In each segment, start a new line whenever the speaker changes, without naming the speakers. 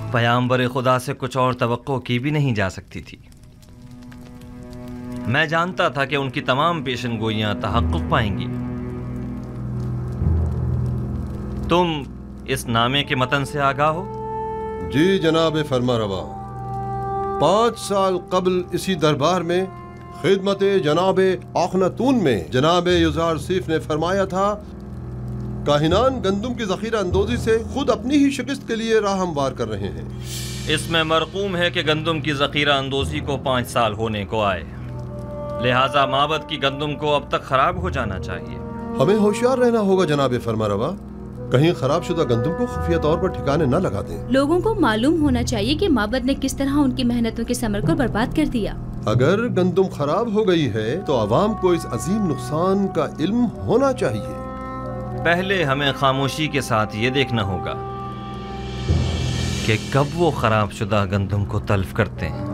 पैगंबर खुदा से कुछ और तवक्को की भी नहीं जा सकती थी। मैं जानता था कि उनकी तमाम पेशनगोइयां तहक्कुक पाएंगी। तुम इस नामे के मतन से आगाह हो?
जी जनाब फरमारवा, 5 साल कबल इसी दरबार में खिदमत जनाब आखनातून में जनाब युजार सीफ ने फरमाया था, काहिनान गंदुम की जखीरा अंदोजी से खुद अपनी ही शिकस्त के लिए राह हमवार कर रहे हैं।
इसमें मरकूम है कि गंदुम की जखीरा अंदोजी को 5 साल होने को आए, लिहाजा माबद की गंदुम को अब तक खराब हो जाना चाहिए।
हमें होशियार रहना होगा जनाब फरमारवा, कहीं खराब शुदा गंदुम को खुफिया तौर पर ठिकाने न लगा दें।
लोगों को मालूम होना चाहिए कि माबद ने किस तरह उनकी मेहनतों के समर को बर्बाद कर दिया।
अगर गंदुम खराब हो गई है तो आवाम को इस अजीम नुकसान का इल्म होना चाहिए।
पहले हमें खामोशी के साथ ये देखना होगा कि कब वो खराब शुदा गंदुम को तल्फ करते हैं।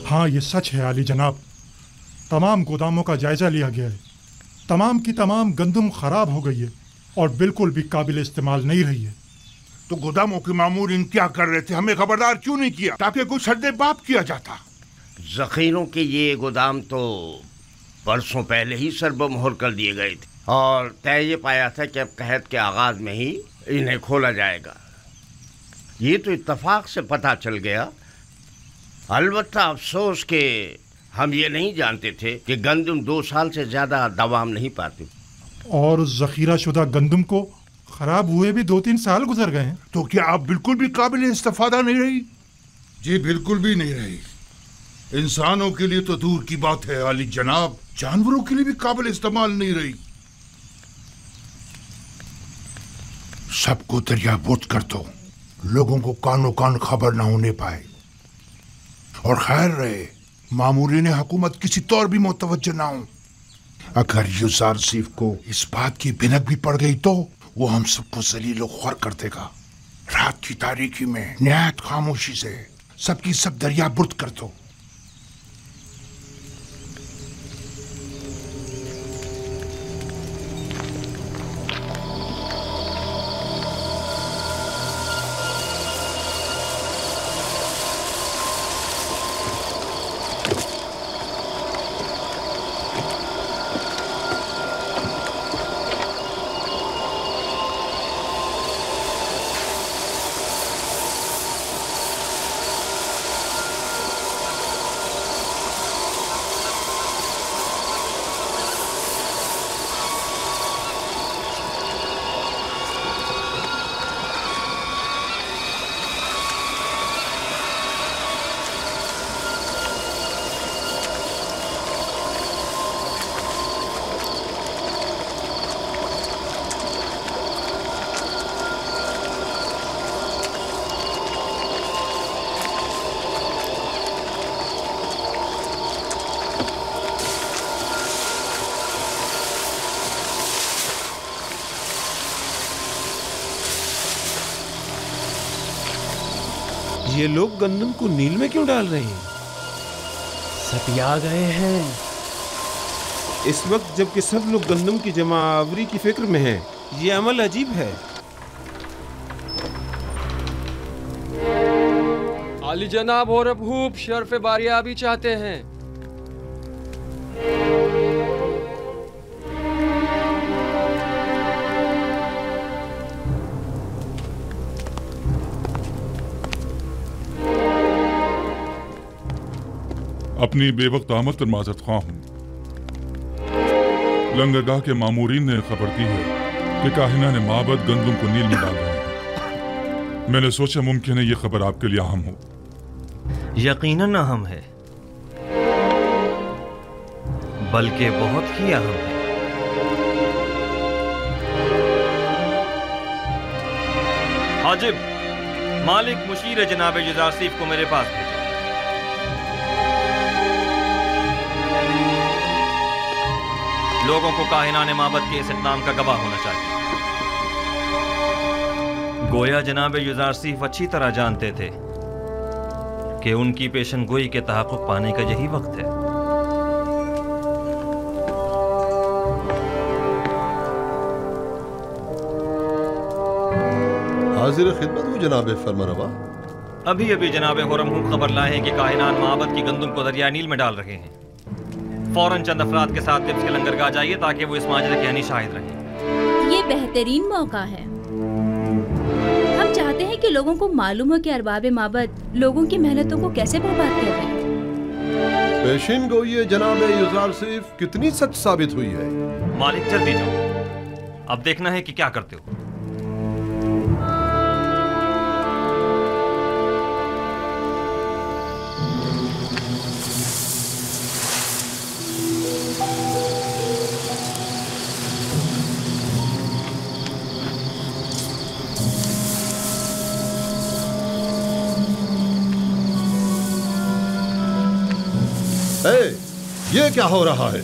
हाँ, ये सच है आली जनाब। तमाम गोदामों का जायजा लिया गया है। तमाम की तमाम गंदुम खराब हो गई है और बिल्कुल भी काबिल इस्तेमाल नहीं रही है।
तो गोदामों के मामूरीन क्या कर रहे थे? हमें खबरदार क्यों नहीं किया ताकि कुछ सद्देबाप किया जाता?
जखीरों के ये गोदाम तो परसों पहले ही सरबमोहर कर दिए गए थे और तय ये पाया था कि अब कहत के आगाज में ही इन्हें खोला जाएगा। ये तो इत्तफाक से पता चल गया। अलबत्ता अफसोस के हम ये नहीं जानते थे कि गंदुम 2 साल से ज्यादा दवाम नहीं पाती
और जखीरा शुदा गंदुम को खराब हुए भी 2-3 साल गुजर गए हैं।
तो क्या आप बिल्कुल भी काबिल इस्तेफादा नहीं रही?
जी बिल्कुल भी नहीं रही। इंसानों के लिए तो दूर की बात है आली जनाब, जानवरों के लिए भी काबिल इस्तेमाल नहीं रही।
सबको दरियाबुर्द कर दो, लोगों को कानो कान खबर न होने पाए। और खैर रहे मामूरीन हुकूमत किसी तौर भी मुतवज्जो ना हो। अगर युजार सीफ को इस बात की भिनक भी पड़ गई तो वो हम सबको जलीलो ख्वार कर देगा। रात की तारीकी में निहायत खामोशी से सबकी सब दरियाबुर्द कर दो।
ये लोग गंदम को नील में क्यों डाल रहे हैं?
सतिया गए हैं।
इस वक्त जबकि सब लोग गंदम की जमावरी की फिक्र में हैं, ये अमल अजीब है।
आली जनाब और अबूब शर्फ बारियाबी चाहते हैं।
अपनी बेवक्त आमद पर माजरत ख्वाह हूँ। लंगरगाह के मामूरीन ने खबर दी है कि काहिना ने माबद गंदुम को नील में डाल रहे हैं। मैंने सोचा मुमकिन है ये खबर आपके लिए अहम हो।
यकीनन अहम है, बल्कि बहुत ही अहम है। हाजिब, मालिक मुशीर जनाब युजारसीफ को मेरे पास भेजो। लोगों को काहिनाने माबद के इस इक़दाम का गवाह होना चाहिए। गोया जनाब युजारसीफ अच्छी तरह जानते थे कि उनकी पेशन गोई के तहक़्क़ुक़ पाने का यही वक्त है।
हाजिर खिदमत हूँ जनाब फरमारवा।
अभी अभी जनाब हुरम खबर लाए हैं कि काहिनान माबद की गंदुम को दरिया नील में डाल रहे हैं। फौरन चंद अफराद के साथ तिब्स के लंगरगाह जाइए ताकि वो इस माजरे के यानी शाहिद रहें।
ये बेहतरीन मौका है। हम चाहते हैं कि लोगों को मालूम हो कि अरबाब माबद लोगों की मेहनतों को कैसे बर्बाद कर रहे हैं।
पेशिन गोई जनाब युजारसीफ कितनी सच साबित हुई है।
मालिक जल्दी जाओ, अब देखना है कि क्या करते हो।
ये क्या हो रहा है?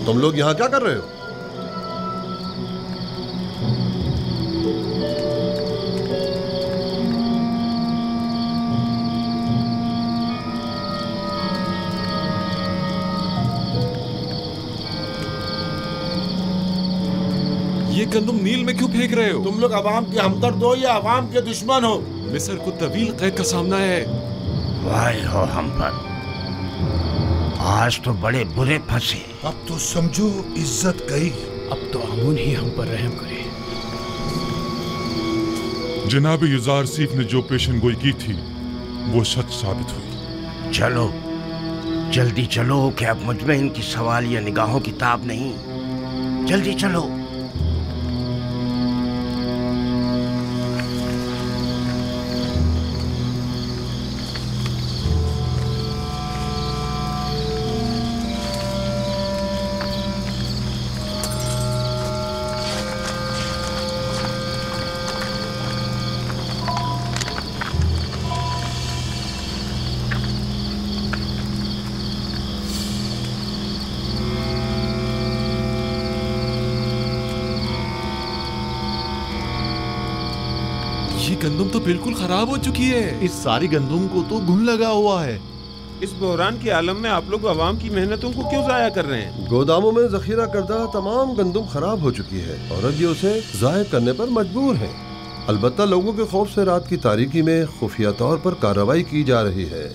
तुम लोग यहां क्या कर रहे हो?
ये गंदुम नील में क्यों फेंक रहे हो?
तुम लोग अवाम के हमदर्द हो या अवाम के दुश्मन हो?
मिस्र को तवील कैद का सामना है।
वाह हो हम पर, आज तो बड़े बुरे फंसे।
अब तो समझो इज्जत गई।
अब तो अमून ही हम पर रहम करे।
जनाब युजारसीफ ने जो पेशन गोई की थी वो सच साबित हुई।
चलो जल्दी चलो कि अब मुझ में इनकी सवाल या निगाहों की ताब नहीं। जल्दी चलो।
गंदुम तो बिल्कुल खराब हो चुकी है।
इस सारी गंदुम को तो घुन लगा हुआ है।
इस बहरान के आलम में आप लोग अवाम की मेहनतों को क्यों जाया कर रहे हैं?
गोदामों में जखीरा करदा तमाम गंदुम खराब हो चुकी है और अब ये उसे जाहिर करने पर मजबूर है। अलबत्ता लोगों के खौफ से रात की तारीकी में खुफिया तौर पर कार्रवाई की जा रही है।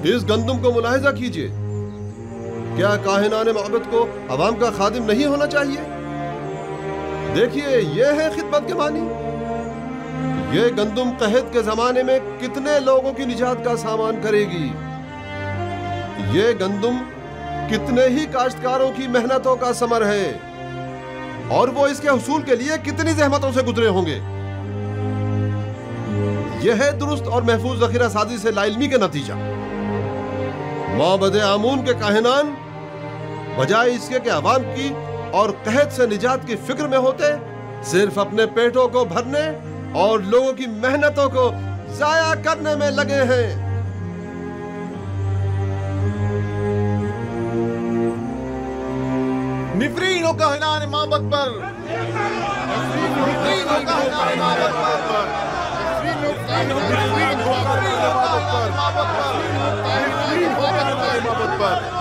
इस गंदुम को मुलाहिजा कीजिए। क्या काहिनाने माबद को अवाम का खादिम नहीं होना चाहिए? देखिए, ये है खिदमत के मानी। ये गंदुम कहत के जमाने में कितने लोगों की निजात का सामान करेगी। ये गंदुम कितने ही काश्तकारों की मेहनतों का समर है और वो इसके हुसूल के लिए कितनी जहमतों से गुजरे होंगे। यह है दुरुस्त और महफूज जखीरा साजी से लाइल्मी के नतीजा। माबद आमून के काहिनान बजाय इसके कि अवाम की और कहत से निजात की फिक्र में होते, सिर्फ अपने पेटों को भरने और लोगों की मेहनतों को जाया करने में लगे हैं।
निफरीन हो काहिनान माबद पर, निफरीन हो काहिनान माबद पर, निफरीन हो काहिनान माबद पर, निफरीन हो काहिनान माबद पर।